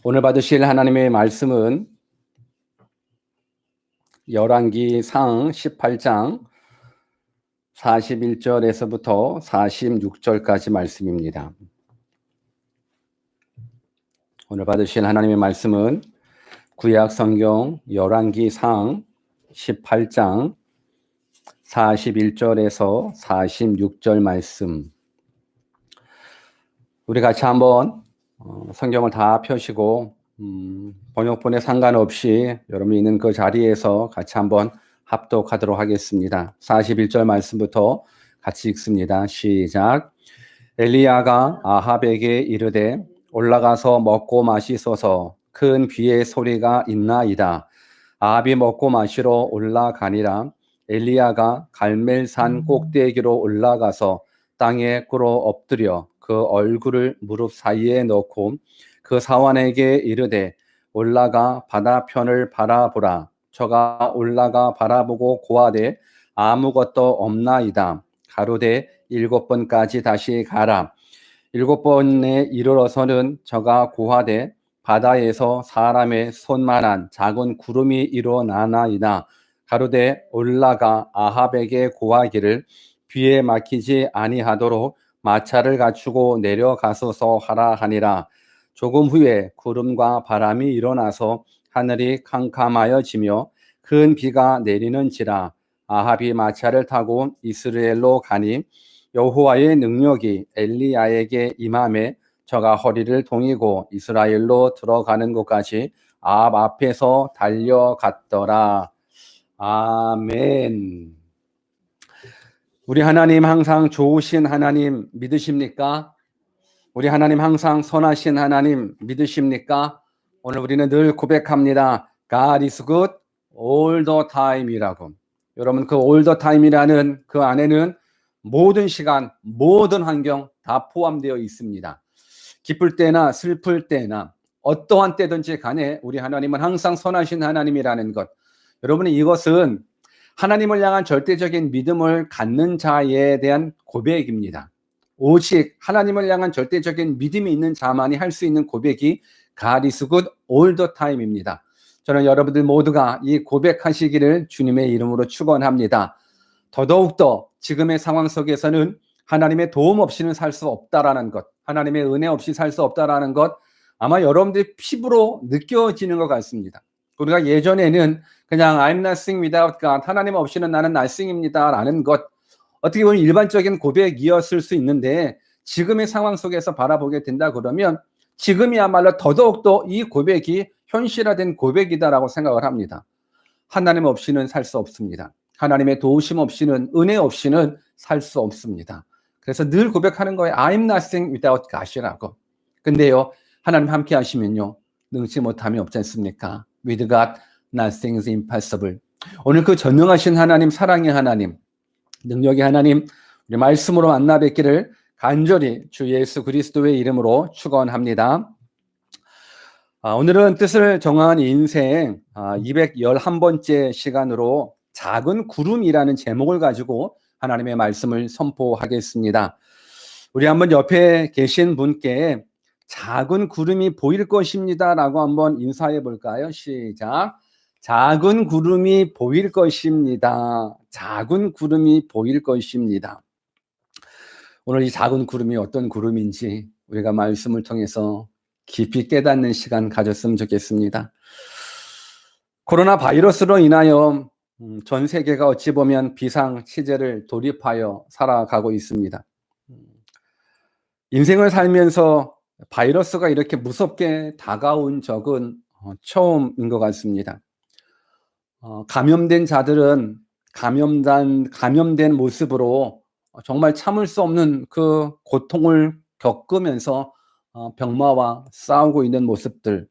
오늘 받으실 하나님의 말씀은 열왕기상 18장 41절에서부터 46절까지 말씀입니다. 오늘 받으실 하나님의 말씀은 구약 성경 열왕기상 18장 41절에서 46절 말씀. 우리 같이 한번 성경을 다 펴시고 번역본에 상관없이 여러분이 있는 그 자리에서 같이 한번 합독하도록 하겠습니다. 41절 말씀부터 같이 읽습니다. 시작. 엘리야가 아합에게 이르되 올라가서 먹고 마시소서. 큰 비의 소리가 있나이다. 아합이 먹고 마시러 올라가니라. 엘리야가 갈멜산 꼭대기로 올라가서 땅에 꿇어 엎드려 그 얼굴을 무릎 사이에 넣고 그 사환에게 이르되 올라가 바다편을 바라보라. 저가 올라가 바라보고 고하되 아무것도 없나이다. 가로되 7번까지 다시 가라. 7번에 이르러서는 저가 고하되 바다에서 사람의 손만한 작은 구름이 일어나나이다. 가로되 올라가 아합에게 고하기를 비에 막히지 아니하도록 마차를 갖추고 내려가소서 하라 하니라. 조금 후에 구름과 바람이 일어나서 하늘이 캄캄하여지며 큰 비가 내리는지라. 아합이 마차를 타고 이스라엘로 가니 여호와의 능력이 엘리야에게 임하매 저가 허리를 동이고 이스라엘로 들어가는 곳까지 아합 앞에서 달려갔더라. 아멘. 우리 하나님 항상 좋으신 하나님 믿으십니까? 우리 하나님 항상 선하신 하나님 믿으십니까? 오늘 우리는 늘 고백합니다. God is good all the time이라고. 여러분 그 all the time이라는 그 안에는 모든 시간, 모든 환경 다 포함되어 있습니다. 기쁠 때나 슬플 때나 어떠한 때든지 간에 우리 하나님은 항상 선하신 하나님이라는 것. 여러분이 이것은 하나님을 향한 절대적인 믿음을 갖는 자에 대한 고백입니다. 오직 하나님을 향한 절대적인 믿음이 있는 자만이 할 수 있는 고백이 God is good all the time입니다. 저는 여러분들 모두가 이 고백하시기를 주님의 이름으로 축원합니다. 더더욱더 지금의 상황 속에서는 하나님의 도움 없이는 살 수 없다라는 것, 하나님의 은혜 없이 살 수 없다라는 것 아마 여러분들이 피부로 느껴지는 것 같습니다. 우리가 예전에는 그냥 I'm nothing without God, 하나님 없이는 나는 nothing입니다 라는 것, 어떻게 보면 일반적인 고백이었을 수 있는데 지금의 상황 속에서 바라보게 된다 그러면 지금이야말로 더더욱더 이 고백이 현실화된 고백이다라고 생각을 합니다. 하나님 없이는 살 수 없습니다. 하나님의 도우심 없이는, 은혜 없이는 살 수 없습니다. 그래서 늘 고백하는 거예요. I'm nothing without God이라고. 근데요, 하나님 함께 하시면요, 능치 못함이 없지 않습니까? With God, nothing is impossible. 오늘 그 전능하신 하나님, 사랑의 하나님, 능력의 하나님, 우리 말씀으로 만나 뵙기를 간절히 주 예수 그리스도의 이름으로 축원합니다. 오늘은 뜻을 정한 인생 211번째 시간으로 작은 구름이라는 제목을 가지고 하나님의 말씀을 선포하겠습니다. 우리 한번 옆에 계신 분께 작은 구름이 보일 것입니다 라고 한번 인사해 볼까요? 시작. 작은 구름이 보일 것입니다. 작은 구름이 보일 것입니다. 오늘 이 작은 구름이 어떤 구름인지 우리가 말씀을 통해서 깊이 깨닫는 시간 가졌으면 좋겠습니다. 코로나 바이러스로 인하여 전 세계가 어찌 보면 비상 시제를 돌입하여 살아가고 있습니다. 인생을 살면서 바이러스가 이렇게 무섭게 다가온 적은 처음인 것 같습니다. 감염된 자들은 감염된 모습으로 정말 참을 수 없는 그 고통을 겪으면서 병마와 싸우고 있는 모습들,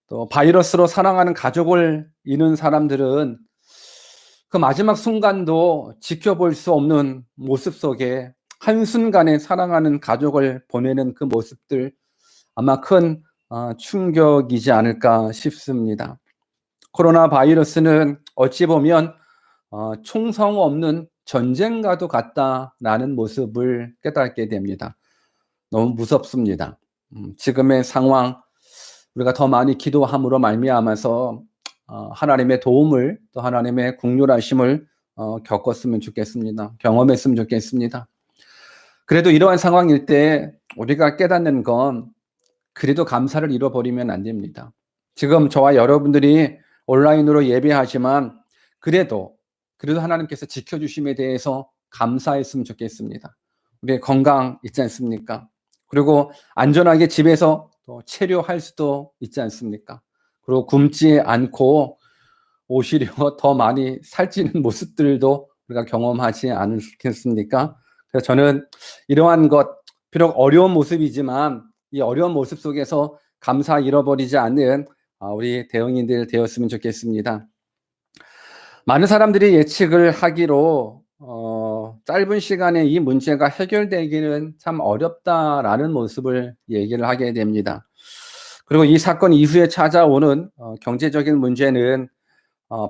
또 바이러스로 사랑하는 가족을 잃은 사람들은 그 마지막 순간도 지켜볼 수 없는 모습 속에 한순간에 사랑하는 가족을 보내는 그 모습들, 아마 큰 충격이지 않을까 싶습니다. 코로나 바이러스는 어찌 보면 총성 없는 전쟁과도 같다라는 모습을 깨닫게 됩니다. 너무 무섭습니다. 지금의 상황, 우리가 더 많이 기도함으로 말미암아서 하나님의 도움을 또 하나님의 긍휼하심을 겪었으면 좋겠습니다. 경험했으면 좋겠습니다. 그래도 이러한 상황일 때 우리가 깨닫는 건 그래도 감사를 잃어버리면 안 됩니다. 지금 저와 여러분들이 온라인으로 예배하지만 그래도 하나님께서 지켜주심에 대해서 감사했으면 좋겠습니다. 우리의 건강 있지 않습니까? 그리고 안전하게 집에서 또 체류할 수도 있지 않습니까? 그리고 굶지 않고 오히려 더 많이 살찌는 모습들도 우리가 경험하지 않겠습니까? 그래서 저는 이러한 것, 비록 어려운 모습이지만 이 어려운 모습 속에서 감사 잃어버리지 않는 우리 대응인들 되었으면 좋겠습니다. 많은 사람들이 예측을 하기로 짧은 시간에 이 문제가 해결되기는 참 어렵다라는 모습을 얘기를 하게 됩니다. 그리고 이 사건 이후에 찾아오는 경제적인 문제는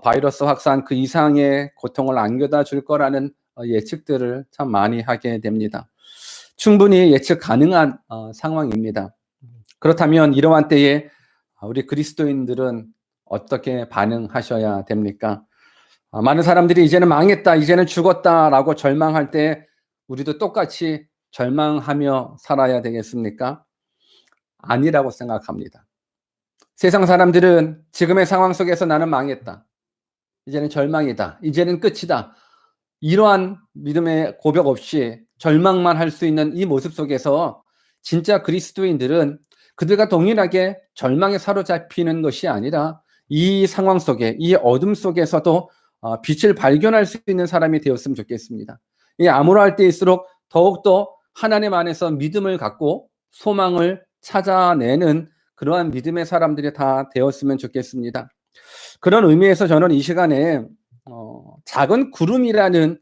바이러스 확산 그 이상의 고통을 안겨다 줄 거라는 예측들을 참 많이 하게 됩니다. 충분히 예측 가능한 상황입니다. 그렇다면 이러한 때에 우리 그리스도인들은 어떻게 반응하셔야 됩니까? 많은 사람들이 이제는 망했다, 이제는 죽었다라고 절망할 때 우리도 똑같이 절망하며 살아야 되겠습니까? 아니라고 생각합니다. 세상 사람들은 지금의 상황 속에서 나는 망했다, 이제는 절망이다, 이제는 끝이다, 이러한 믿음의 고백 없이 절망만 할 수 있는 이 모습 속에서 진짜 그리스도인들은 그들과 동일하게 절망에 사로잡히는 것이 아니라 이 상황 속에, 이 어둠 속에서도 빛을 발견할 수 있는 사람이 되었으면 좋겠습니다. 이 암울할 때일수록 더욱더 하나님 안에서 믿음을 갖고 소망을 찾아내는 그러한 믿음의 사람들이 다 되었으면 좋겠습니다. 그런 의미에서 저는 이 시간에 작은 구름이라는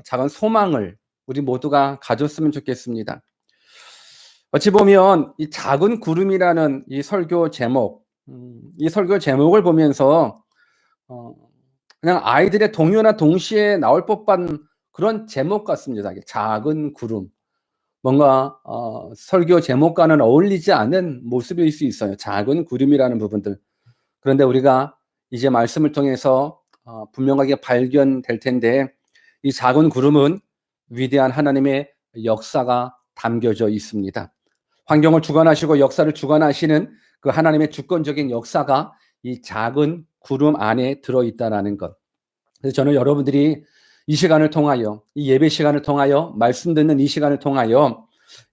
작은 소망을 우리 모두가 가졌으면 좋겠습니다. 어찌 보면 이 작은 구름이라는 이 설교 제목, 이 설교 제목을 보면서 그냥 아이들의 동요나 동시에 나올 법한 그런 제목 같습니다. 작은 구름. 뭔가 설교 제목과는 어울리지 않는 모습일 수 있어요. 작은 구름이라는 부분들. 그런데 우리가 이제 말씀을 통해서 분명하게 발견될 텐데 이 작은 구름은 위대한 하나님의 역사가 담겨져 있습니다. 환경을 주관하시고 역사를 주관하시는 그 하나님의 주권적인 역사가 이 작은 구름 안에 들어있다는 것. 그래서 저는 여러분들이 이 시간을 통하여, 이 예배 시간을 통하여, 말씀 듣는 이 시간을 통하여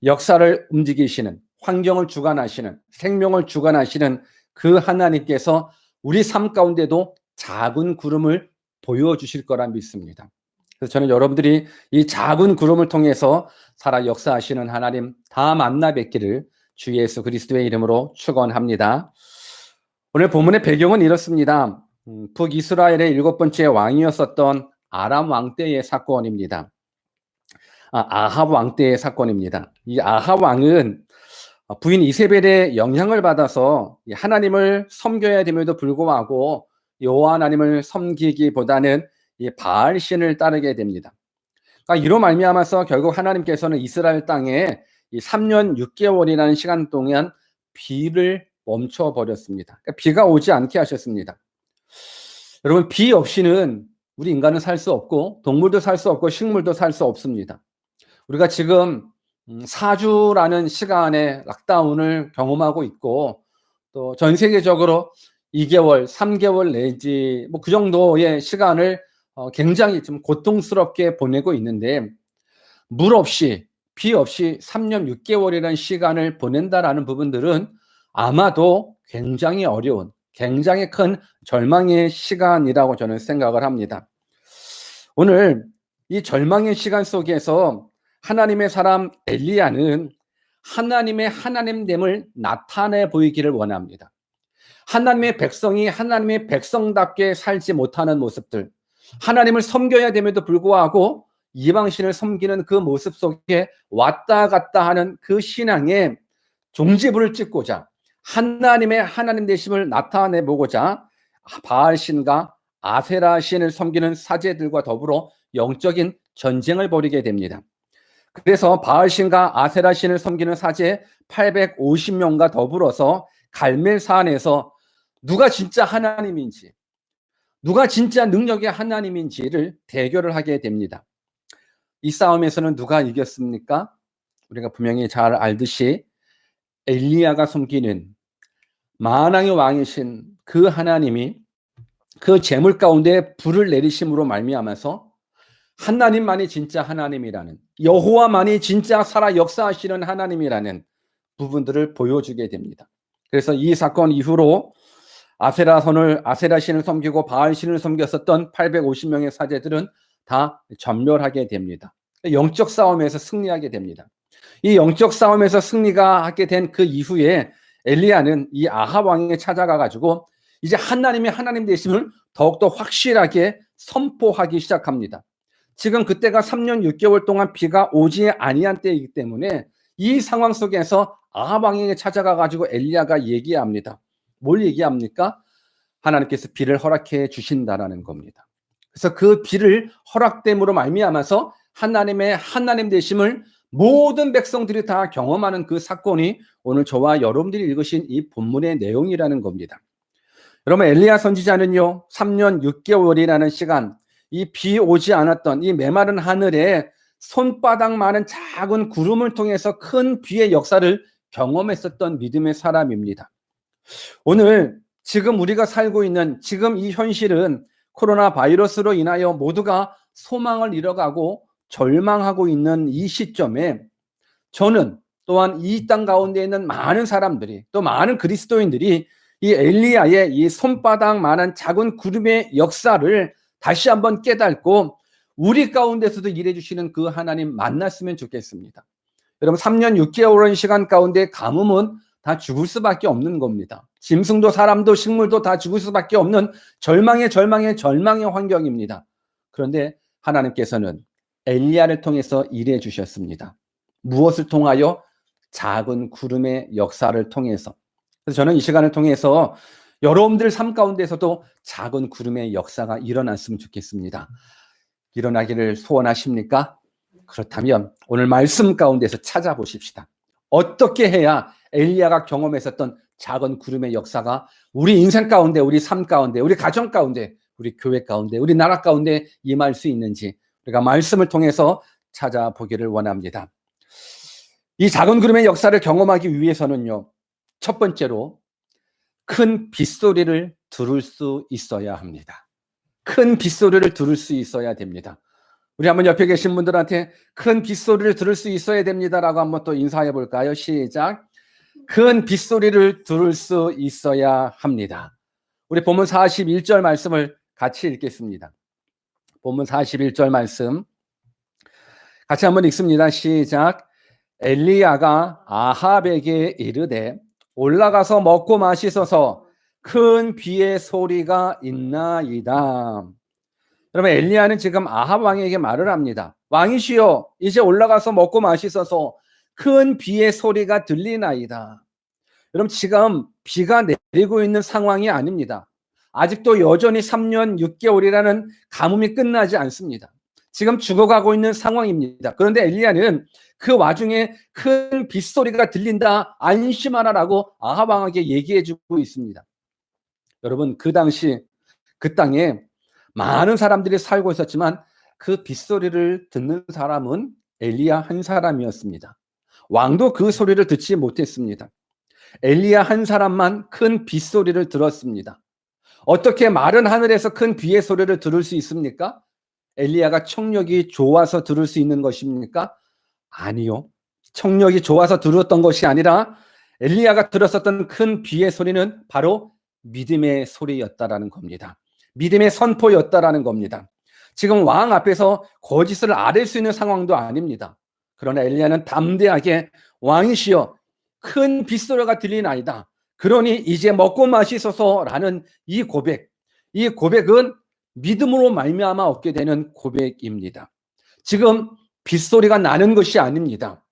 역사를 움직이시는, 환경을 주관하시는, 생명을 주관하시는 그 하나님께서 우리 삶 가운데도 작은 구름을 보여주실 거라 믿습니다. 그래서 저는 여러분들이 이 작은 구름을 통해서 살아 역사하시는 하나님 다 만나 뵙기를 주 예수 그리스도의 이름으로 축원합니다. 오늘 본문의 배경은 이렇습니다. 북이스라엘의 7번째 왕이었었던 아람 왕 때의 사건입니다. 아합 왕 때의 사건입니다. 이 아합 왕은 부인 이세벨의 영향을 받아서 하나님을 섬겨야 됨에도 불구하고 여호와 하나님을 섬기기보다는 이 바알 신을 따르게 됩니다. 이로 말미암아서 결국 하나님께서는 이스라엘 땅에 이 3년 6개월이라는 시간 동안 비를 멈춰 버렸습니다. 그러니까 비가 오지 않게 하셨습니다. 여러분, 비 없이는 우리 인간은 살 수 없고 동물도 살 수 없고 식물도 살 수 없습니다. 우리가 지금 4주라는 시간에 락다운을 경험하고 있고 또 전 세계적으로 2개월, 3개월 내지 그 정도의 시간을 굉장히 좀 고통스럽게 보내고 있는데 물 없이 비 없이 3년 6개월이라는 시간을 보낸다라는 부분들은 아마도 굉장히 어려운, 굉장히 큰 절망의 시간이라고 저는 생각을 합니다. 오늘 이 절망의 시간 속에서 하나님의 사람 엘리야는 하나님의 하나님됨을 나타내 보이기를 원합니다. 하나님의 백성이 하나님의 백성답게 살지 못하는 모습들, 하나님을 섬겨야 됨에도 불구하고 이방신을 섬기는 그 모습 속에 왔다 갔다 하는 그 신앙에 종지부를 찍고자 하나님의 하나님 되심을 나타내 보고자 바알신과 아세라신을 섬기는 사제들과 더불어 영적인 전쟁을 벌이게 됩니다. 그래서 바알신과 아세라신을 섬기는 사제 850명과 더불어서 갈멜산에서 누가 진짜 하나님인지, 누가 진짜 능력의 하나님인지를 대결을 하게 됩니다. 이 싸움에서는 누가 이겼습니까? 우리가 분명히 잘 알듯이 엘리야가 섬기는 만왕의 왕이신 그 하나님이 그 재물 가운데 불을 내리심으로 말미암아서 하나님만이 진짜 하나님이라는, 여호와만이 진짜 살아 역사하시는 하나님이라는 부분들을 보여주게 됩니다. 그래서 이 사건 이후로 아세라 신을 섬기고 바알 신을 섬겼었던 850명의 사제들은 다 전멸하게 됩니다. 영적 싸움에서 승리하게 됩니다. 이 영적 싸움에서 승리가 하게 된 그 이후에 엘리야는 이 아합 왕에게 찾아가 가지고 이제 하나님이 하나님 되심을 더욱더 확실하게 선포하기 시작합니다. 지금 그때가 3년 6개월 동안 비가 오지 아니한 때이기 때문에 이 상황 속에서 아합 왕에게 찾아가 가지고 엘리야가 얘기합니다. 뭘 얘기합니까? 하나님께서 비를 허락해 주신다라는 겁니다. 그래서 그 비를 허락됨으로 말미암아서 하나님의 하나님 되심을 모든 백성들이 다 경험하는 그 사건이 오늘 저와 여러분들이 읽으신 이 본문의 내용이라는 겁니다. 여러분, 엘리야 선지자는요 3년 6개월이라는 시간, 이 비 오지 않았던 이 메마른 하늘에 손바닥만한 작은 구름을 통해서 큰 비의 역사를 경험했었던 믿음의 사람입니다. 오늘 지금 우리가 살고 있는 지금 이 현실은 코로나 바이러스로 인하여 모두가 소망을 잃어가고 절망하고 있는 이 시점에 저는 또한 이 땅 가운데 있는 많은 사람들이, 또 많은 그리스도인들이 이 엘리야의 이 손바닥만한 작은 구름의 역사를 다시 한번 깨닫고 우리 가운데서도 일해 주시는 그 하나님 만났으면 좋겠습니다. 여러분, 3년 6개월의 시간 가운데 가뭄은 다 죽을 수밖에 없는 겁니다. 짐승도 사람도 식물도 다 죽을 수밖에 없는 절망의 환경입니다. 그런데 하나님께서는 엘리야를 통해서 일해 주셨습니다. 무엇을 통하여? 작은 구름의 역사를 통해서. 그래서 저는 이 시간을 통해서 여러분들 삶 가운데서도 작은 구름의 역사가 일어났으면 좋겠습니다. 일어나기를 소원하십니까? 그렇다면 오늘 말씀 가운데서 찾아보십시다. 어떻게 해야 엘리야가 경험했었던 작은 구름의 역사가 우리 인생 가운데, 우리 삶 가운데, 우리 가정 가운데, 우리 교회 가운데, 우리 나라 가운데 임할 수 있는지 우리가 말씀을 통해서 찾아보기를 원합니다. 이 작은 구름의 역사를 경험하기 위해서는요, 첫 번째로 큰 빗소리를 들을 수 있어야 합니다. 큰 빗소리를 들을 수 있어야 됩니다. 우리 한번 옆에 계신 분들한테 큰 빗소리를 들을 수 있어야 됩니다라고 한번 또 인사해 볼까요? 시작. 큰 빗소리를 들을 수 있어야 합니다. 우리 본문 41절 말씀을 같이 읽겠습니다. 본문 41절 말씀 같이 한번 읽습니다. 시작. 엘리야가 아합에게 이르되 올라가서 먹고 마시소서, 큰 비의 소리가 있나이다. 여러분, 엘리야는 지금 아합 왕에게 말을 합니다. 왕이시여, 이제 올라가서 먹고 마시소서, 큰 비의 소리가 들리나이다. 여러분, 지금 비가 내리고 있는 상황이 아닙니다. 아직도 여전히 3년 6개월이라는 가뭄이 끝나지 않습니다. 지금 죽어가고 있는 상황입니다. 그런데 엘리야는 그 와중에 큰 빗소리가 들린다, 안심하라라고 아합 왕에게 얘기해주고 있습니다. 여러분, 그 당시 그 땅에 많은 사람들이 살고 있었지만 그 빗소리를 듣는 사람은 엘리야 한 사람이었습니다. 왕도 그 소리를 듣지 못했습니다. 엘리야 한 사람만 큰 빗소리를 들었습니다. 어떻게 마른 하늘에서 큰 비의 소리를 들을 수 있습니까? 엘리야가 청력이 좋아서 들을 수 있는 것입니까? 아니요. 청력이 좋아서 들었던 것이 아니라 엘리야가 들었었던 큰 비의 소리는 바로 믿음의 소리였다라는 겁니다. 믿음의 선포였다라는 겁니다. 지금 왕 앞에서 거짓을 아뢰 수 있는 상황도 아닙니다. 그러나 엘리야는 담대하게 왕이시여, 큰 빗소리가 들리나이다. 그러니 이제 먹고 마시소서라는 이 고백은 믿음으로 말미암아 얻게 되는 고백입니다. 지금 빗소리가 나는 것이 아닙니다.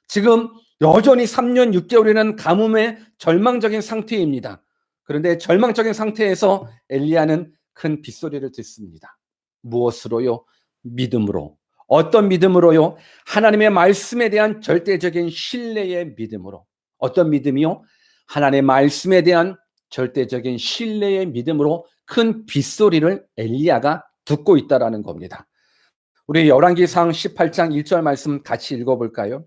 지금 여전히 3년 6개월이라는 가뭄의 절망적인 상태입니다. 그런데 절망적인 상태에서 엘리야는 큰 빗소리를 듣습니다. 무엇으로요? 믿음으로. 어떤 믿음으로요? 하나님의 말씀에 대한 절대적인 신뢰의 믿음으로. 어떤 믿음이요? 하나님의 말씀에 대한 절대적인 신뢰의 믿음으로 큰 빗소리를 엘리야가 듣고 있다라는 겁니다. 우리 열왕기상 18장 1절 말씀 같이 읽어볼까요?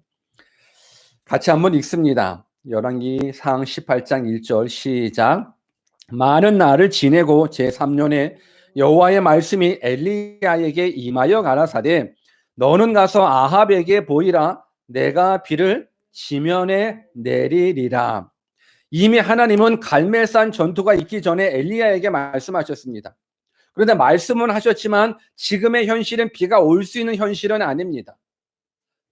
같이 한번 읽습니다. 열왕기상 18장 1절 시작. 많은 날을 지내고 제3년에 여호와의 말씀이 엘리야에게 임하여 가라사대 너는 가서 아합에게 보이라 내가 비를 지면에 내리리라. 이미 하나님은 갈멜산 전투가 있기 전에 엘리야에게 말씀하셨습니다. 그런데 말씀은 하셨지만 지금의 현실은 비가 올 수 있는 현실은 아닙니다.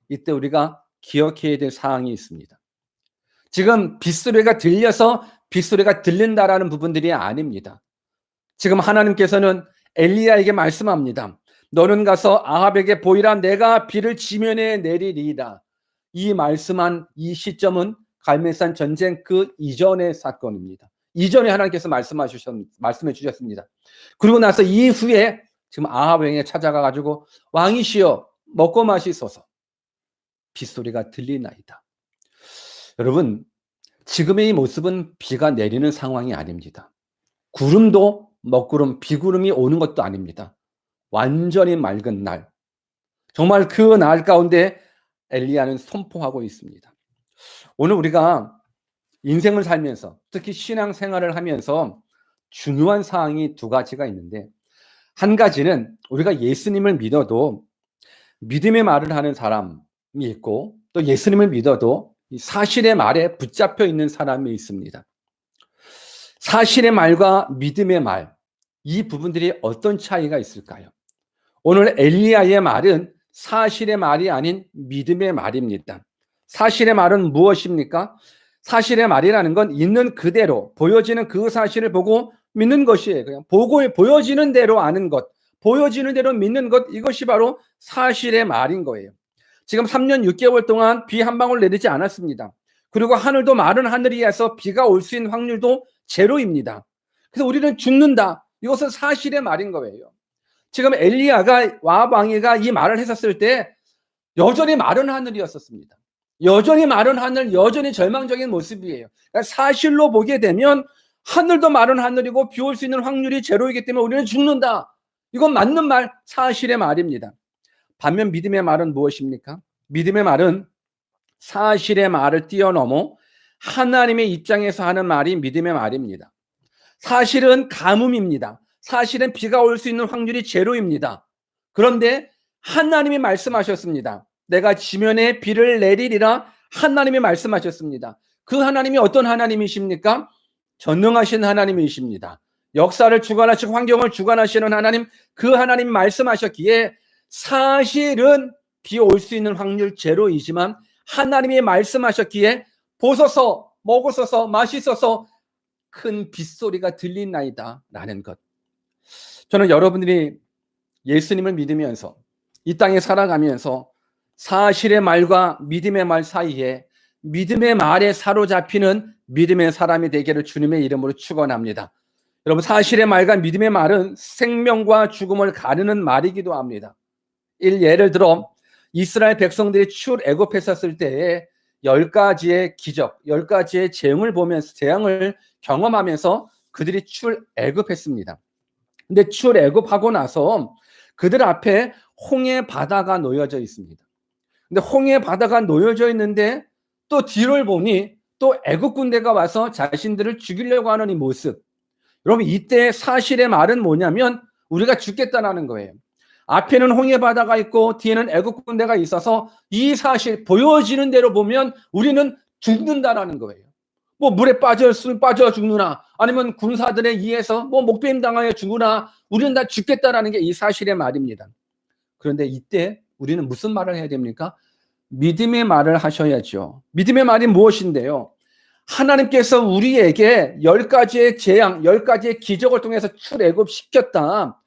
이때 우리가 기억해야 될 사항이 있습니다. 지금 빗소리가 들려서 빗소리가 들린다라는 부분들이 아닙니다. 지금 하나님께서는 엘리야에게 말씀합니다. 너는 가서 아합에게 보이라 내가 비를 지면에 내리리이다. 이 말씀한 이 시점은 갈멜산 전쟁 그 이전의 사건입니다. 이전에 하나님께서 말씀해 주셨습니다. 그리고 나서 이후에 지금 아합 왕에 찾아가 가지고 왕이시여 먹고 마시소서 빗소리가 들리나이다. 여러분 지금의 이 모습은 비가 내리는 상황이 아닙니다. 구름도 먹구름, 비구름이 오는 것도 아닙니다. 완전히 맑은 날. 정말 그 날 가운데 엘리야는 선포하고 있습니다. 오늘 우리가 인생을 살면서 특히 신앙생활을 하면서 중요한 사항이 두 가지가 있는데 한 가지는 우리가 예수님을 믿어도 믿음의 말을 하는 사람이 있고 또 예수님을 믿어도 사실의 말에 붙잡혀 있는 사람이 있습니다. 사실의 말과 믿음의 말, 이 부분들이 어떤 차이가 있을까요? 오늘 엘리야의 말은 사실의 말이 아닌 믿음의 말입니다. 사실의 말은 무엇입니까? 사실의 말이라는 건 있는 그대로 보여지는 그 사실을 보고 믿는 것이에요. 그냥 보여지는 대로 아는 것, 보여지는 대로 믿는 것, 이것이 바로 사실의 말인 거예요. 지금 3년 6개월 동안 비 한 방울 내리지 않았습니다. 그리고 하늘도 마른 하늘이어서 비가 올 수 있는 확률도 제로입니다. 그래서 우리는 죽는다. 이것은 사실의 말인 거예요. 지금 엘리야가 왕이가 이 말을 했었을 때 여전히 마른 하늘이었습니다. 여전히 마른 하늘, 여전히 절망적인 모습이에요. 그러니까 사실로 보게 되면 하늘도 마른 하늘이고 비 올 수 있는 확률이 제로이기 때문에 우리는 죽는다. 이건 맞는 말, 사실의 말입니다. 반면 믿음의 말은 무엇입니까? 믿음의 말은 사실의 말을 뛰어넘어 하나님의 입장에서 하는 말이 믿음의 말입니다. 사실은 가뭄입니다. 사실은 비가 올 수 있는 확률이 제로입니다. 그런데 하나님이 말씀하셨습니다. 내가 지면에 비를 내리리라 하나님이 말씀하셨습니다. 그 하나님이 어떤 하나님이십니까? 전능하신 하나님이십니다. 역사를 주관하시고 환경을 주관하시는 하나님, 그 하나님이 말씀하셨기에 사실은 비 올 수 있는 확률 제로이지만 하나님이 말씀하셨기에 보소서, 먹으소서, 마시소서 큰 빗소리가 들리나이다 라는 것. 저는 여러분들이 예수님을 믿으면서 이 땅에 살아가면서 사실의 말과 믿음의 말 사이에 믿음의 말에 사로잡히는 믿음의 사람이 되기를 주님의 이름으로 축원합니다. 여러분 사실의 말과 믿음의 말은 생명과 죽음을 가르는 말이기도 합니다. 예를 들어 이스라엘 백성들이 출애굽했었을 때에 10가지의 기적, 10가지의 재앙을 경험하면서 그들이 출애굽했습니다. 근데 출애굽하고 나서 그들 앞에 홍해 바다가 놓여져 있습니다. 근데 홍해 바다가 놓여져 있는데 또 뒤를 보니 또 애굽 군대가 와서 자신들을 죽이려고 하는 이 모습. 여러분 이때 사실의 말은 뭐냐면 우리가 죽겠다라는 거예요. 앞에는 홍해 바다가 있고 뒤에는 애굽 군대가 있어서 이 사실 보여지는 대로 보면 우리는 죽는다라는 거예요. 뭐 물에 빠져 죽느나 아니면 군사들에 의해서 뭐 목베임 당하여 죽으나 우리는 다 죽겠다라는 게 이 사실의 말입니다. 그런데 이때 우리는 무슨 말을 해야 됩니까? 믿음의 말을 하셔야죠. 믿음의 말이 무엇인데요? 하나님께서 우리에게 10가지의 재앙, 10가지의 기적을 통해서 출애굽시켰다.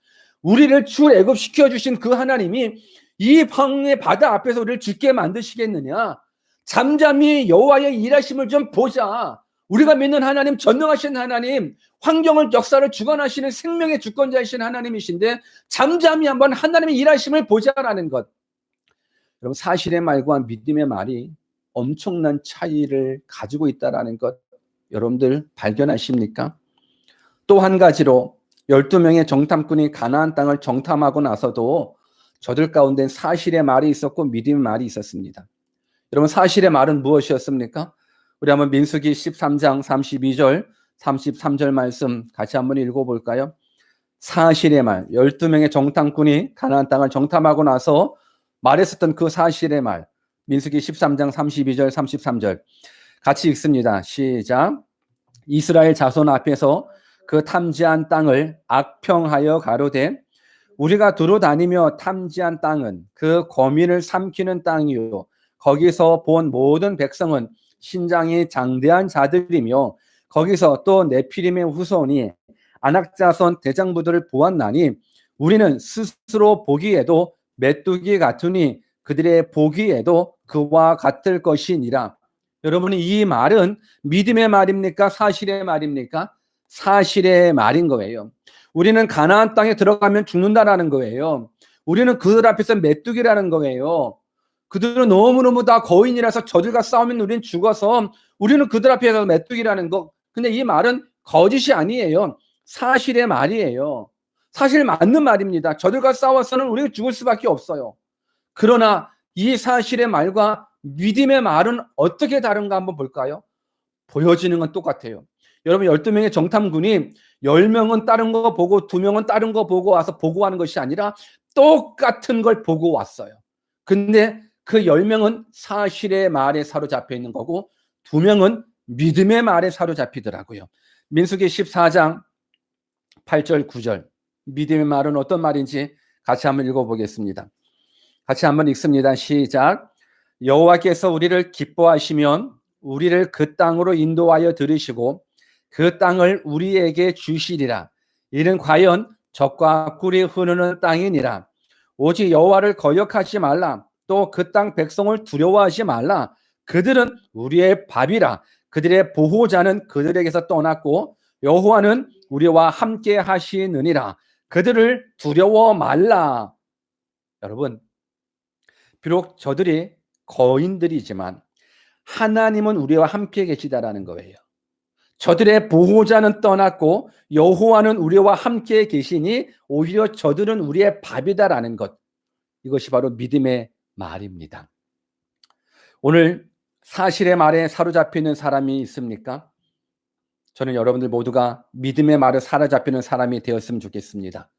우리를 출애굽시켜 주신 그 하나님이 이 황해 바다 앞에서 우리를 죽게 만드시겠느냐? 잠잠히 여호와의 일하심을 좀 보자. 우리가 믿는 하나님, 전능하신 하나님, 환경을 역사를 주관하시는 생명의 주권자이신 하나님이신데 잠잠히 한번 하나님의 일하심을 보자라는 것. 여러분 사실의 말과 믿음의 말이 엄청난 차이를 가지고 있다라는 것 여러분들 발견하십니까? 또 한 가지로 12명의 정탐꾼이 가나안 땅을 정탐하고 나서도 저들 가운데 사실의 말이 있었고 믿음의 말이 있었습니다. 여러분, 사실의 말은 무엇이었습니까? 우리 한번 민수기 13장 32절 33절 말씀 같이 한번 읽어볼까요? 사실의 말, 12명의 정탐꾼이 가나안 땅을 정탐하고 나서 말했었던 그 사실의 말, 민수기 13장 32절 33절 같이 읽습니다. 시작. 이스라엘 자손 앞에서 그 탐지한 땅을 악평하여 가로되 우리가 두루 다니며 탐지한 땅은 그 거민을 삼키는 땅이요 거기서 본 모든 백성은 신장이 장대한 자들이며 거기서 또 네피림의 후손이 아낙자손 대장부들을 보았나니 우리는 스스로 보기에도 메뚜기 같으니 그들의 보기에도 그와 같을 것이니라. 여러분이 이 말은 믿음의 말입니까? 사실의 말입니까? 사실의 말인 거예요. 우리는 가나안 땅에 들어가면 죽는다라는 거예요. 우리는 그들 앞에서 메뚜기라는 거예요. 그들은 너무너무 다 거인이라서 저들과 싸우면 우리는 죽어서 우리는 그들 앞에서 메뚜기라는 거. 근데 이 말은 거짓이 아니에요. 사실의 말이에요. 사실 맞는 말입니다. 저들과 싸워서는 우리가 죽을 수밖에 없어요. 그러나 이 사실의 말과 믿음의 말은 어떻게 다른가 한번 볼까요? 보여지는 건 똑같아요. 여러분, 12명의 정탐군이 10명은 다른 거 보고 2명은 다른 거 보고 와서 보고하는 것이 아니라 똑같은 걸 보고 왔어요. 근데 그 10명은 사실의 말에 사로잡혀 있는 거고 2명은 믿음의 말에 사로잡히더라고요. 민수기 14장 8절 9절 믿음의 말은 어떤 말인지 같이 한번 읽어보겠습니다. 같이 한번 읽습니다. 시작. 여호와께서 우리를 기뻐하시면 우리를 그 땅으로 인도하여 들으시고 그 땅을 우리에게 주시리라. 이는 과연 젖과 꿀이 흐르는 땅이니라. 오직 여호와를 거역하지 말라. 또 그 땅 백성을 두려워하지 말라. 그들은 우리의 밥이라. 그들의 보호자는 그들에게서 떠났고 여호와는 우리와 함께 하시느니라. 그들을 두려워 말라. 여러분, 비록 저들이 거인들이지만 하나님은 우리와 함께 계시다라는 거예요. 저들의 보호자는 떠났고 여호와는 우리와 함께 계시니 오히려 저들은 우리의 밥이다라는 것. 이것이 바로 믿음의 말입니다. 오늘 사실의 말에 사로잡히는 사람이 있습니까? 저는 여러분들 모두가 믿음의 말에 사로잡히는 사람이 되었으면 좋겠습니다.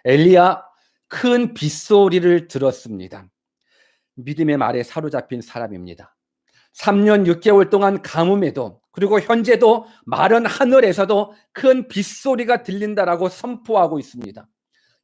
엘리야 큰 빗소리를 들었습니다. 믿음의 말에 사로잡힌 사람입니다. 3년 6개월 동안 가뭄에도 그리고 현재도 마른 하늘에서도 큰 빗소리가 들린다라고 선포하고 있습니다.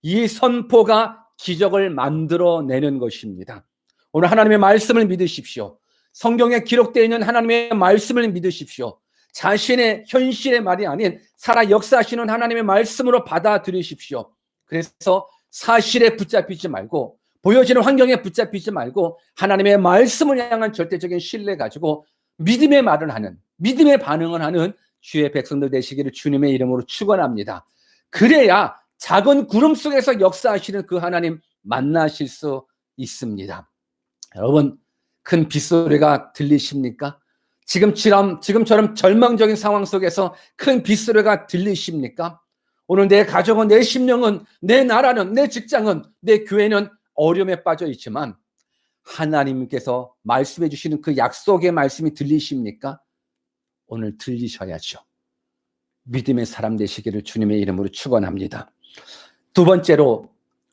이 선포가 기적을 만들어내는 것입니다. 오늘 하나님의 말씀을 믿으십시오. 성경에 기록되어 있는 하나님의 말씀을 믿으십시오. 자신의 현실의 말이 아닌 살아 역사하시는 하나님의 말씀으로 받아들이십시오. 그래서 사실에 붙잡히지 말고 보여지는 환경에 붙잡히지 말고 하나님의 말씀을 향한 절대적인 신뢰 가지고 믿음의 말을 하는, 믿음의 반응을 하는 주의 백성들 되시기를 주님의 이름으로 축원합니다. 그래야 작은 구름 속에서 역사하시는 그 하나님 만나실 수 있습니다. 여러분, 큰 빗소리가 들리십니까? 지금처럼 절망적인 상황 속에서 큰 빗소리가 들리십니까? 오늘 내 가정은, 내 심령은, 내 나라는, 내 직장은, 내 교회는 어려움에 빠져 있지만 하나님께서 말씀해 주시는 그 약속의 말씀이 들리십니까? 오늘 들리셔야죠. 믿음의 사람 되시기를 주님의 이름으로 축원합니다. 두 번째로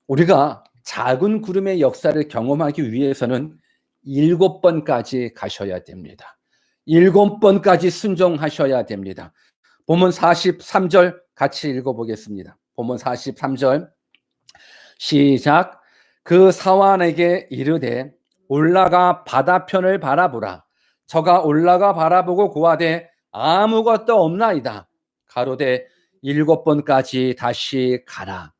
우리가 작은 구름의 역사를 경험하기 위해서는 7번까지 가셔야 됩니다. 7번까지 순종하셔야 됩니다. 본문 43절 같이 읽어보겠습니다. 본문 43절 시작. 그 사환에게 이르되 올라가 바다편을 바라보라. 저가 올라가 바라보고 고하되 아무것도 없나이다. 가로되 7번까지 다시 가라.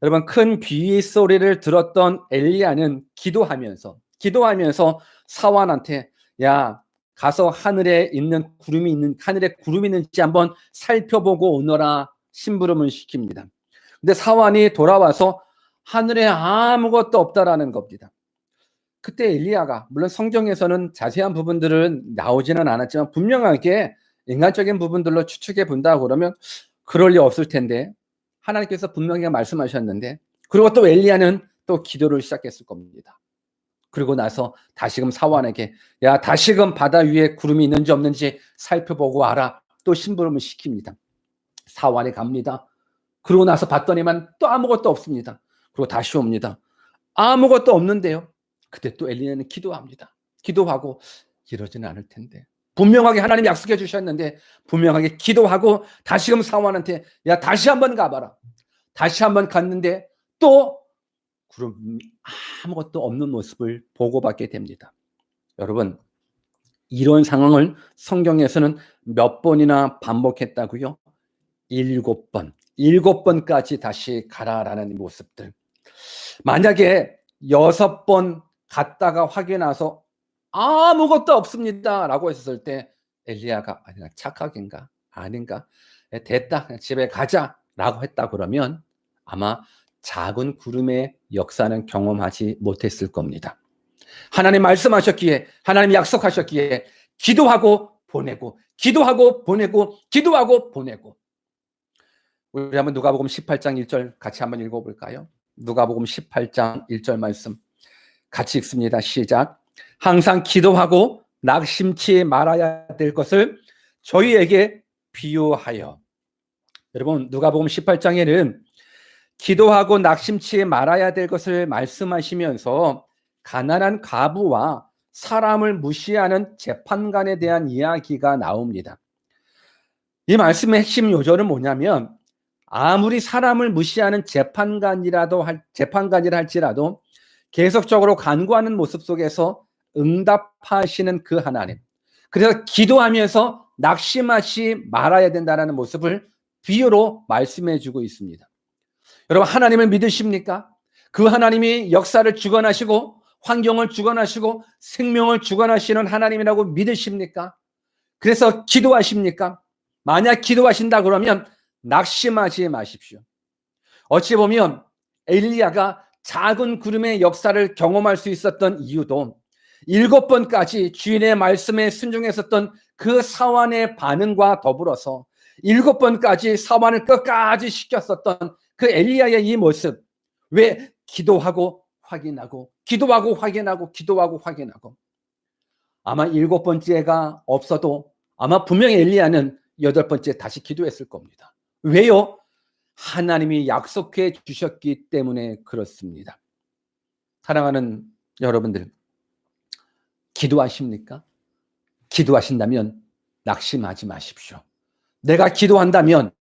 여러분, 큰 비 소리를 들었던 엘리야는 기도하면서 사환한테 야, 가서 하늘에 구름이 있는지 한번 살펴보고 오너라 심부름을 시킵니다. 근데 사환이 돌아와서 하늘에 아무것도 없다라는 겁니다. 그때 엘리야가, 물론 성경에서는 자세한 부분들은 나오지는 않았지만 분명하게 인간적인 부분들로 추측해 본다 그러면 그럴 리 없을 텐데 하나님께서 분명히 말씀하셨는데, 그리고 또 엘리야는 또 기도를 시작했을 겁니다. 그리고 나서 다시금 사환에게 야 다시금 바다 위에 구름이 있는지 없는지 살펴보고 와라. 또 심부름을 시킵니다. 사환에 갑니다. 그러고 나서 봤더니만 또 아무것도 없습니다. 그리고 다시 옵니다. 아무것도 없는데요. 그때 또 엘리야는 기도합니다. 기도하고 이러지는 않을 텐데, 분명하게 하나님 약속해 주셨는데 분명하게 기도하고 다시금 사환한테 야 다시 한번 가봐라. 다시 한번 갔는데 또 구름 아무것도 없는 모습을 보고받게 됩니다. 여러분, 이런 상황을 성경에서는 몇 번이나 반복했다고요? 7번. 7번까지 다시 가라라는 모습들. 만약에 6번 갔다가 확인해서 아무것도 없습니다 라고 했을 때 엘리야가 아니야 착각인가 아닌가 됐다 집에 가자 라고 했다 그러면 아마 작은 구름의 역사는 경험하지 못했을 겁니다. 하나님 말씀하셨기에, 하나님 약속하셨기에 기도하고 보내고 기도하고 보내고 기도하고 보내고. 우리 한번 누가복음 18장 1절 같이 한번 읽어볼까요? 누가복음 18장 1절 말씀 같이 읽습니다. 시작. 항상 기도하고 낙심치 말아야 될 것을 저희에게 비유하여. 여러분, 누가복음 18장에는 기도하고 낙심치 말아야 될 것을 말씀하시면서 가난한 과부와 사람을 무시하는 재판관에 대한 이야기가 나옵니다. 이 말씀의 핵심 요절은 뭐냐면, 아무리 사람을 무시하는 재판관이라 할지라도 계속적으로 간구하는 모습 속에서 응답하시는 그 하나님, 그래서 기도하면서 낙심하지 말아야 된다는 모습을 비유로 말씀해 주고 있습니다. 여러분, 하나님을 믿으십니까? 그 하나님이 역사를 주관하시고 환경을 주관하시고 생명을 주관하시는 하나님이라고 믿으십니까? 그래서 기도하십니까? 만약 기도하신다 그러면 낙심하지 마십시오. 어찌 보면 엘리야가 작은 구름의 역사를 경험할 수 있었던 이유도 7번까지 주인의 말씀에 순종했었던 그 사환의 반응과 더불어서 7번까지 사환을 끝까지 시켰었던 그 엘리야의 이 모습, 왜 기도하고 확인하고 기도하고 확인하고 기도하고 확인하고. 아마 7번째가 없어도 아마 분명히 엘리야는 8번째 다시 기도했을 겁니다. 왜요? 하나님이 약속해 주셨기 때문에 그렇습니다. 사랑하는 여러분들, 기도하십니까? 기도하신다면 낙심하지 마십시오. 내가 기도한다면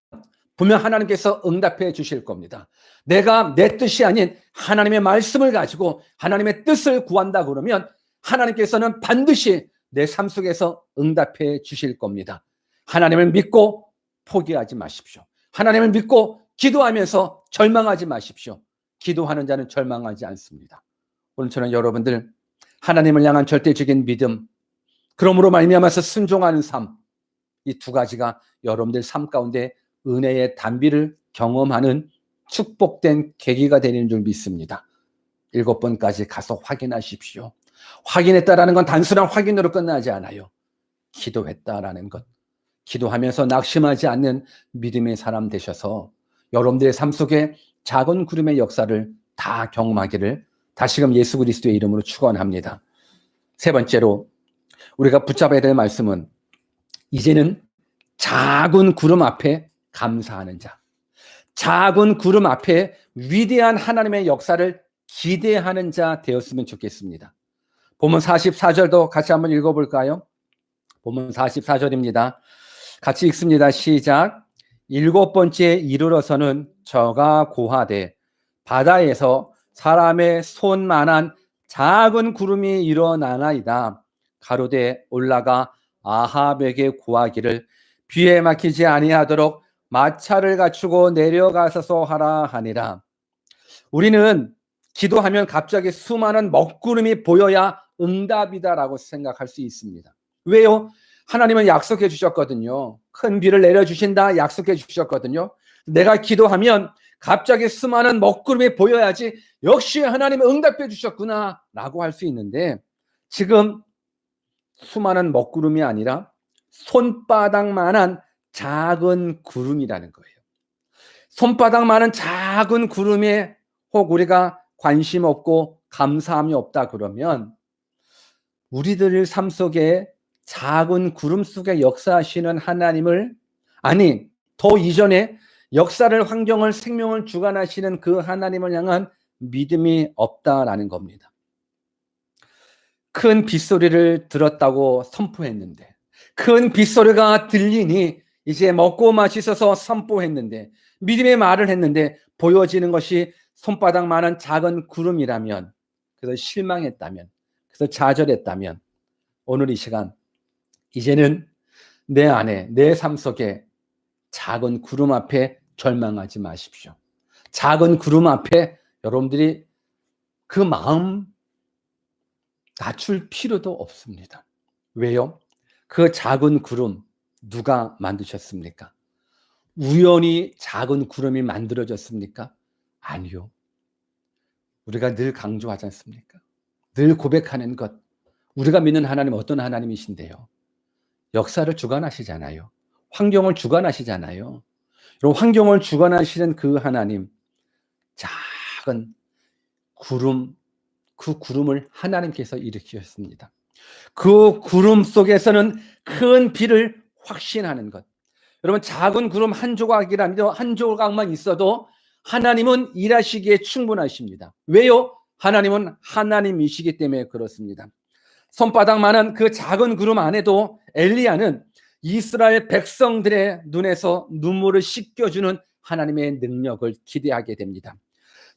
분명 하나님께서 응답해 주실 겁니다. 내가 내 뜻이 아닌 하나님의 말씀을 가지고 하나님의 뜻을 구한다 그러면 하나님께서는 반드시 내 삶 속에서 응답해 주실 겁니다. 하나님을 믿고 포기하지 마십시오. 하나님을 믿고 기도하면서 절망하지 마십시오. 기도하는 자는 절망하지 않습니다. 오늘 저는 여러분들 하나님을 향한 절대적인 믿음, 그러므로 말미암아서 순종하는 삶, 이 두 가지가 여러분들 삶 가운데 은혜의 단비를 경험하는 축복된 계기가 되는 줄 믿습니다. 7번까지 가서 확인하십시오. 확인했다라는 건 단순한 확인으로 끝나지 않아요. 기도했다라는 것, 기도하면서 낙심하지 않는 믿음의 사람 되셔서 여러분들의 삶 속에 작은 구름의 역사를 다 경험하기를 다시금 예수 그리스도의 이름으로 축원합니다. 세 번째로 우리가 붙잡아야 될 말씀은 이제는 작은 구름 앞에 감사하는 자, 작은 구름 앞에 위대한 하나님의 역사를 기대하는 자 되었으면 좋겠습니다. 본문 44절도 같이 한번 읽어볼까요? 본문 44절입니다. 같이 읽습니다. 시작. 7번째 이르러서는 저가 고하되 바다에서 사람의 손만한 작은 구름이 일어나나이다. 가로되 올라가 아합에게 고하기를 비에 막히지 아니하도록 마차를 갖추고 내려가서서 하라 하니라. 우리는 기도하면 갑자기 수많은 먹구름이 보여야 응답이다라고 생각할 수 있습니다. 왜요? 하나님은 약속해 주셨거든요. 큰 비를 내려주신다 약속해 주셨거든요. 내가 기도하면 갑자기 수많은 먹구름이 보여야지 역시 하나님은 응답해 주셨구나 라고 할 수 있는데, 지금 수많은 먹구름이 아니라 손바닥만한 작은 구름이라는 거예요. 손바닥만한 작은 구름에 혹 우리가 관심 없고 감사함이 없다 그러면 우리들 삶 속에 작은 구름 속에 역사하시는 하나님을, 아니 더 이전에 역사를, 환경을, 생명을 주관하시는 그 하나님을 향한 믿음이 없다라는 겁니다. 큰 빗소리를 들었다고 선포했는데, 큰 빗소리가 들리니 이제 먹고 마시셔서 선포했는데, 믿음의 말을 했는데 보여지는 것이 손바닥만한 작은 구름이라면, 그래서 실망했다면, 그래서 좌절했다면, 오늘 이 시간 이제는 내 안에, 내 삶 속에 작은 구름 앞에 절망하지 마십시오. 작은 구름 앞에 여러분들이 그 마음 낮출 필요도 없습니다. 왜요? 그 작은 구름 누가 만드셨습니까? 우연히 작은 구름이 만들어졌습니까? 아니요. 우리가 늘 강조하지 않습니까? 늘 고백하는 것. 우리가 믿는 하나님 어떤 하나님이신데요? 역사를 주관하시잖아요. 환경을 주관하시잖아요. 그럼 환경을 주관하시는 그 하나님, 작은 구름, 그 구름을 하나님께서 일으키셨습니다. 그 구름 속에서는 큰 비를 확신하는 것. 여러분, 작은 구름 한 조각이라도, 한 조각만 있어도 하나님은 일하시기에 충분하십니다. 왜요? 하나님은 하나님이시기 때문에 그렇습니다. 손바닥만한 그 작은 구름 안에도 엘리야는 이스라엘 백성들의 눈에서 눈물을 씻겨주는 하나님의 능력을 기대하게 됩니다.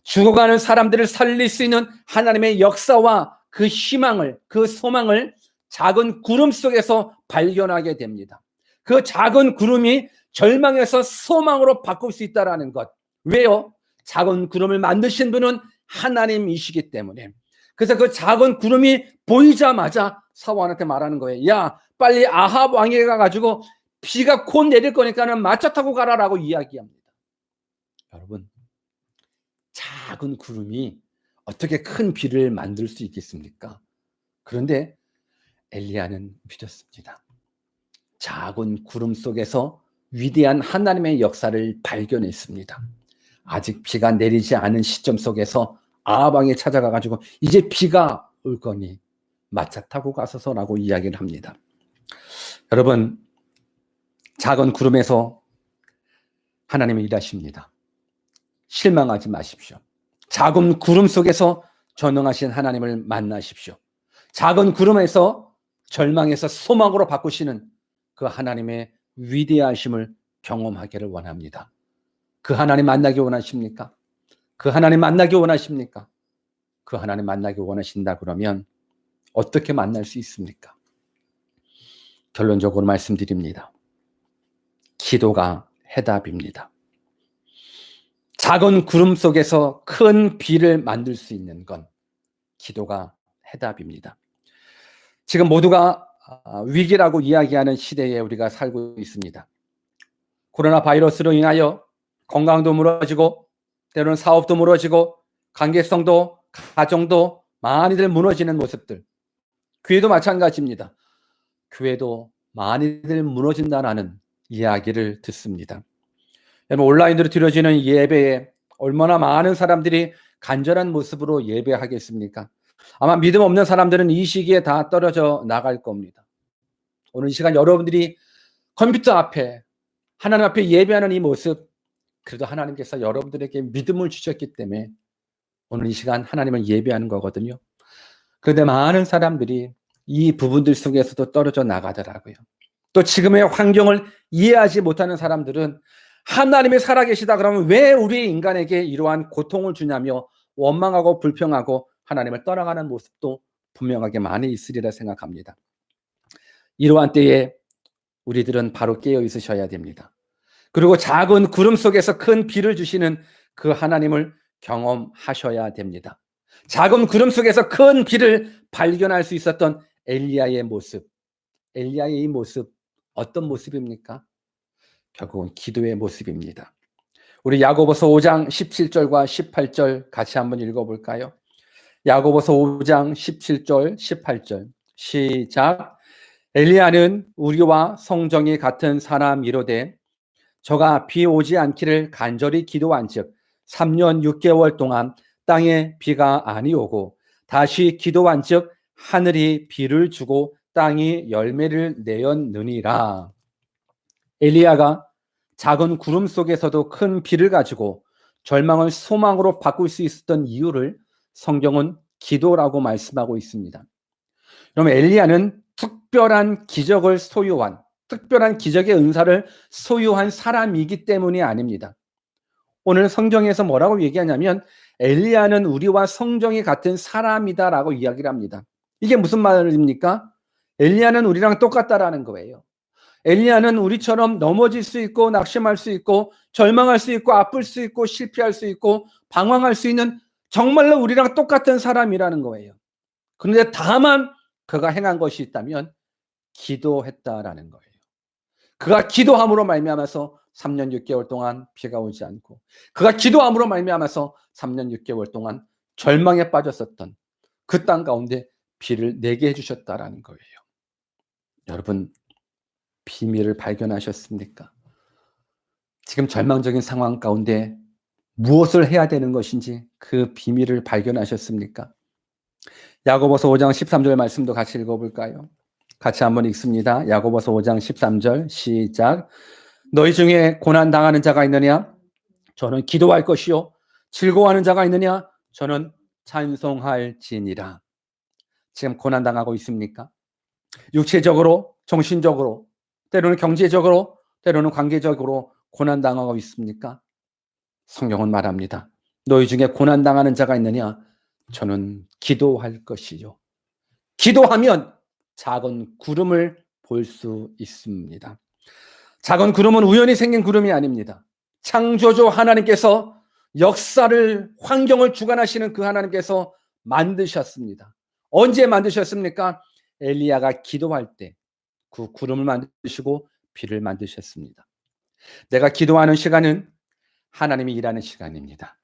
죽어가는 사람들을 살릴 수 있는 하나님의 역사와 그 희망을, 그 소망을 작은 구름 속에서 발견하게 됩니다. 그 작은 구름이 절망에서 소망으로 바꿀 수 있다는 것. 왜요? 작은 구름을 만드신 분은 하나님이시기 때문에. 그래서 그 작은 구름이 보이자마자 사원한테 말하는 거예요. 야, 빨리 아합 왕에게 가가지고 비가 곧 내릴 거니까는 마차 타고 가라라고 이야기합니다. 여러분, 작은 구름이 어떻게 큰 비를 만들 수 있겠습니까? 그런데 엘리야는 믿었습니다. 작은 구름 속에서 위대한 하나님의 역사를 발견했습니다. 아직 비가 내리지 않은 시점 속에서 아합 왕에 찾아가가지고 이제 비가 올 거니 마차 타고 가소서라고 이야기를 합니다. 여러분, 작은 구름에서 하나님이 일하십니다. 실망하지 마십시오. 작은 구름 속에서 전능하신 하나님을 만나십시오. 작은 구름에서 절망에서 소망으로 바꾸시는 그 하나님의 위대하심을 경험하기를 원합니다. 그 하나님 만나기 원하십니까? 그 하나님 만나기 원하십니까? 그 하나님 만나기 원하신다 그러면 어떻게 만날 수 있습니까? 결론적으로 말씀드립니다. 기도가 해답입니다. 작은 구름 속에서 큰 비를 만들 수 있는 건 기도가 해답입니다. 지금 모두가 위기라고 이야기하는 시대에 우리가 살고 있습니다. 코로나 바이러스로 인하여 건강도 무너지고 때로는 사업도 무너지고 관계성도, 가정도 많이들 무너지는 모습들. 교회도 마찬가지입니다. 교회도 많이들 무너진다는 이야기를 듣습니다. 여러분, 온라인으로 드려지는 예배에 얼마나 많은 사람들이 간절한 모습으로 예배하겠습니까? 아마 믿음 없는 사람들은 이 시기에 다 떨어져 나갈 겁니다. 오늘 이 시간 여러분들이 컴퓨터 앞에 하나님 앞에 예배하는 이 모습, 그래도 하나님께서 여러분들에게 믿음을 주셨기 때문에 오늘 이 시간 하나님을 예배하는 거거든요. 그런데 많은 사람들이 이 부분들 속에서도 떨어져 나가더라고요. 또 지금의 환경을 이해하지 못하는 사람들은 하나님이 살아계시다 그러면 왜 우리 인간에게 이러한 고통을 주냐며 원망하고 불평하고 하나님을 떠나가는 모습도 분명하게 많이 있으리라 생각합니다. 이러한 때에 우리들은 바로 깨어 있으셔야 됩니다. 그리고 작은 구름 속에서 큰 비를 주시는 그 하나님을 경험하셔야 됩니다. 작은 구름 속에서 큰 비를 발견할 수 있었던 엘리야의 모습. 엘리야의 이 모습 어떤 모습입니까? 결국은 기도의 모습입니다. 우리 야고보서 5장 17절과 18절 같이 한번 읽어볼까요? 야고보서 5장 17절 18절 시작. 엘리야는 우리와 성정이 같은 사람이로되 저가 비 오지 않기를 간절히 기도한즉 3년 6개월 동안 땅에 비가 아니 오고 다시 기도한즉 하늘이 비를 주고 땅이 열매를 내었느니라. 엘리야가 작은 구름 속에서도 큰 비를 가지고 절망을 소망으로 바꿀 수 있었던 이유를 성경은 기도라고 말씀하고 있습니다. 그럼 엘리야는 특별한 기적을 소유한, 특별한 기적의 은사를 소유한 사람이기 때문이 아닙니다. 오늘 성경에서 뭐라고 얘기하냐면 엘리야는 우리와 성정이 같은 사람이다라고 이야기를 합니다. 이게 무슨 말입니까? 엘리야는 우리랑 똑같다라는 거예요. 엘리야는 우리처럼 넘어질 수 있고 낙심할 수 있고 절망할 수 있고 아플 수 있고 실패할 수 있고 방황할 수 있는 정말로 우리랑 똑같은 사람이라는 거예요. 그런데 다만 그가 행한 것이 있다면 기도했다라는 거예요. 그가 기도함으로 말미암아서 3년 6개월 동안 비가 오지 않고 그가 기도함으로 말미암아서 3년 6개월 동안 절망에 빠졌었던 그 땅 가운데 비를 내게 해주셨다라는 거예요. 여러분 비밀을 발견하셨습니까? 지금 절망적인 상황 가운데 무엇을 해야 되는 것인지 그 비밀을 발견하셨습니까? 야고보서 5장 13절 말씀도 같이 읽어볼까요? 같이 한번 읽습니다. 야고보서 5장 13절 시작. 너희 중에 고난 당하는 자가 있느냐? 저는 기도할 것이요. 즐거워하는 자가 있느냐? 저는 찬송할지니라. 지금 고난 당하고 있습니까? 육체적으로, 정신적으로, 때로는 경제적으로, 때로는 관계적으로 고난 당하고 있습니까? 성경은 말합니다. 너희 중에 고난 당하는 자가 있느냐? 저는 기도할 것이요. 기도하면 작은 구름을 볼 수 있습니다. 작은 구름은 우연히 생긴 구름이 아닙니다. 창조주 하나님께서 역사를, 환경을 주관하시는 그 하나님께서 만드셨습니다. 언제 만드셨습니까? 엘리야가 기도할 때 그 구름을 만드시고 비를 만드셨습니다. 내가 기도하는 시간은 하나님이 일하는 시간입니다.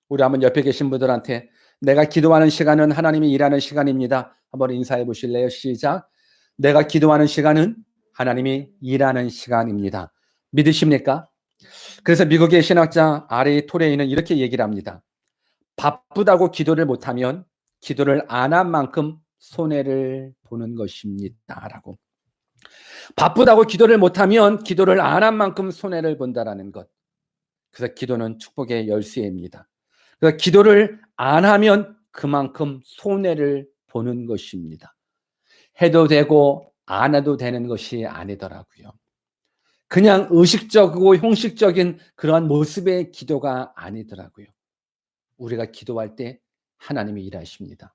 우리 한번 옆에 계신 분들한테 내가 기도하는 시간은 하나님이 일하는 시간입니다. 한번 인사해 보실래요? 시작. 내가 기도하는 시간은 하나님이 일하는 시간입니다. 믿으십니까? 그래서 미국의 신학자 아레이 토레이는 이렇게 얘기를 합니다. 바쁘다고 기도를 못하면 기도를 안 한 만큼 손해를 보는 것입니다. 라고. 바쁘다고 기도를 못하면 기도를 안 한 만큼 손해를 본다라는 것. 그래서 기도는 축복의 열쇠입니다. 그래서 기도를 안 하면 그만큼 손해를 보는 것입니다. 해도 되고 안 해도 되는 것이 아니더라고요. 그냥 의식적이고 형식적인 그러한 모습의 기도가 아니더라고요. 우리가 기도할 때 하나님이 일하십니다.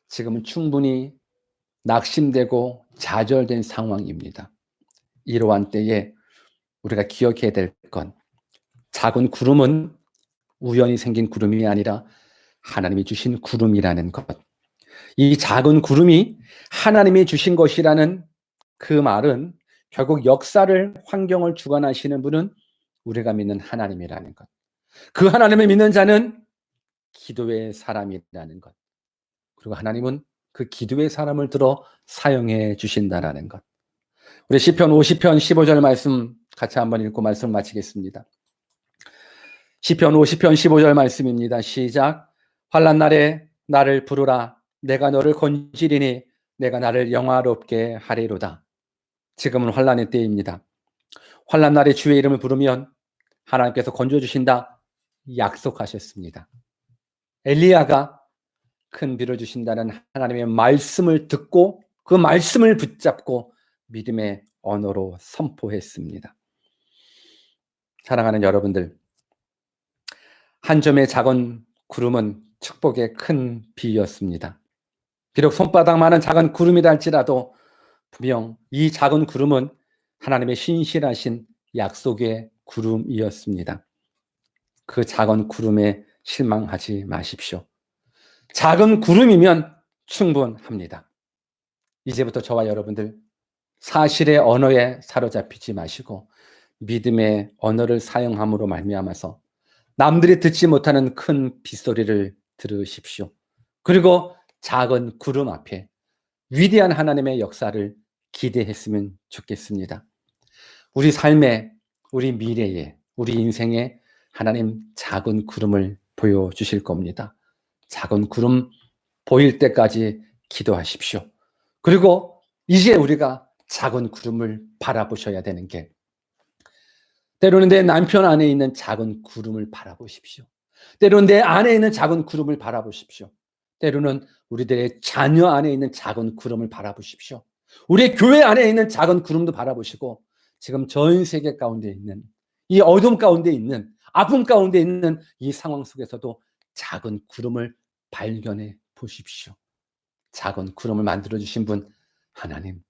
지금은 충분히 낙심되고 좌절된 상황입니다. 이러한 때에 우리가 기억해야 될 건 작은 구름은 우연히 생긴 구름이 아니라 하나님이 주신 구름이라는 것. 이 작은 구름이 하나님이 주신 것이라는 그 말은 결국 역사를, 환경을 주관하시는 분은 우리가 믿는 하나님이라는 것. 그 하나님을 믿는 자는 기도의 사람이라는 것. 그리고 하나님은 그 기도의 사람을 들어 사용해 주신다라는 것. 우리 시편 50편 15절 말씀 같이 한번 읽고 말씀 마치겠습니다. 시편 50편 15절 말씀입니다. 시작. 환난 날에 나를 부르라. 내가 너를 건지리니 내가 나를 영화롭게 하리로다. 지금은 환난의 때입니다. 환난 날에 주의 이름을 부르면 하나님께서 건져주신다 약속하셨습니다. 엘리야가 큰 비를 주신다는 하나님의 말씀을 듣고 그 말씀을 붙잡고 믿음의 언어로 선포했습니다. 사랑하는 여러분들, 한 점의 작은 구름은 축복의 큰 비였습니다. 비록 손바닥만한 작은 구름이라 할지라도 분명 이 작은 구름은 하나님의 신실하신 약속의 구름이었습니다. 그 작은 구름에 실망하지 마십시오. 작은 구름이면 충분합니다. 이제부터 저와 여러분들 사실의 언어에 사로잡히지 마시고 믿음의 언어를 사용함으로 말미암아서 남들이 듣지 못하는 큰 빗소리를 들으십시오. 그리고 작은 구름 앞에 위대한 하나님의 역사를 기대했으면 좋겠습니다. 우리 삶에, 우리 미래에, 우리 인생에 하나님 작은 구름을 보여주실 겁니다. 작은 구름 보일 때까지 기도하십시오. 그리고 이제 우리가 작은 구름을 바라보셔야 되는 게, 때로는 내 남편 안에 있는 작은 구름을 바라보십시오. 때로는 내 안에 있는 작은 구름을 바라보십시오. 때로는 우리들의 자녀 안에 있는 작은 구름을 바라보십시오. 우리의 교회 안에 있는 작은 구름도 바라보시고, 지금 전 세계 가운데 있는, 이 어둠 가운데 있는, 아픔 가운데 있는 이 상황 속에서도 작은 구름을 발견해 보십시오. 작은 구름을 만들어주신 분 하나님,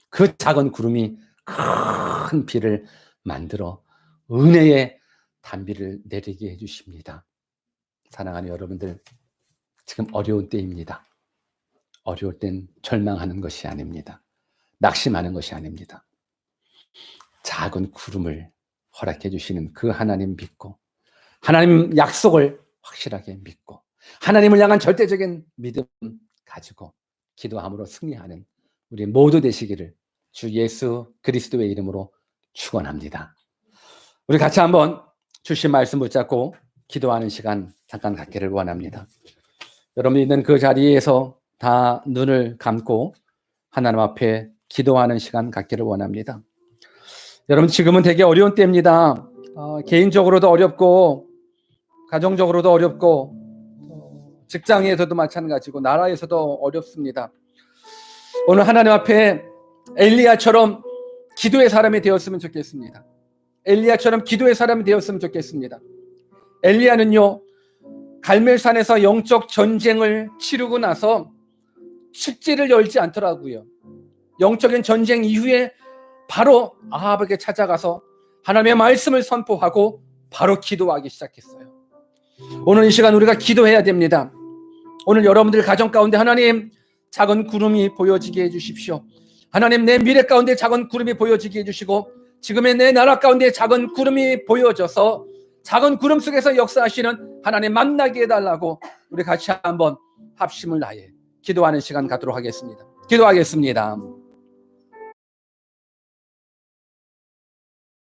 그 작은 구름이 큰 비를 만들어 은혜의 단비를 내리게 해주십니다. 사랑하는 여러분들, 지금 어려운 때입니다. 어려울 땐 절망하는 것이 아닙니다. 낙심하는 것이 아닙니다. 작은 구름을 허락해 주시는 그 하나님 믿고, 하나님 약속을 확실하게 믿고, 하나님을 향한 절대적인 믿음 가지고 기도함으로 승리하는 우리 모두 되시기를 주 예수 그리스도의 이름으로 축원합니다. 우리 같이 한번 주신 말씀 붙잡고 기도하는 시간 잠깐 갖기를 원합니다. 여러분이 있는 그 자리에서 다 눈을 감고 하나님 앞에 기도하는 시간 갖기를 원합니다. 여러분, 지금은 되게 어려운 때입니다. 개인적으로도 어렵고, 가정적으로도 어렵고, 직장에서도 마찬가지고, 나라에서도 어렵습니다. 오늘 하나님 앞에 엘리야처럼 기도의 사람이 되었으면 좋겠습니다. 엘리야처럼 기도의 사람이 되었으면 좋겠습니다. 엘리야는요, 갈멜산에서 영적 전쟁을 치르고 나서 축제를 열지 않더라고요. 영적인 전쟁 이후에 바로 아합에게 찾아가서 하나님의 말씀을 선포하고 바로 기도하기 시작했어요. 오늘 이 시간 우리가 기도해야 됩니다. 오늘 여러분들 가정 가운데 하나님 작은 구름이 보여지게 해주십시오. 하나님, 내 미래 가운데 작은 구름이 보여지게 해주시고, 지금의 내 나라 가운데 작은 구름이 보여져서 작은 구름 속에서 역사하시는 하나님 만나게 해달라고 우리 같이 한번 합심을 다해 기도하는 시간 갖도록 하겠습니다. 기도하겠습니다.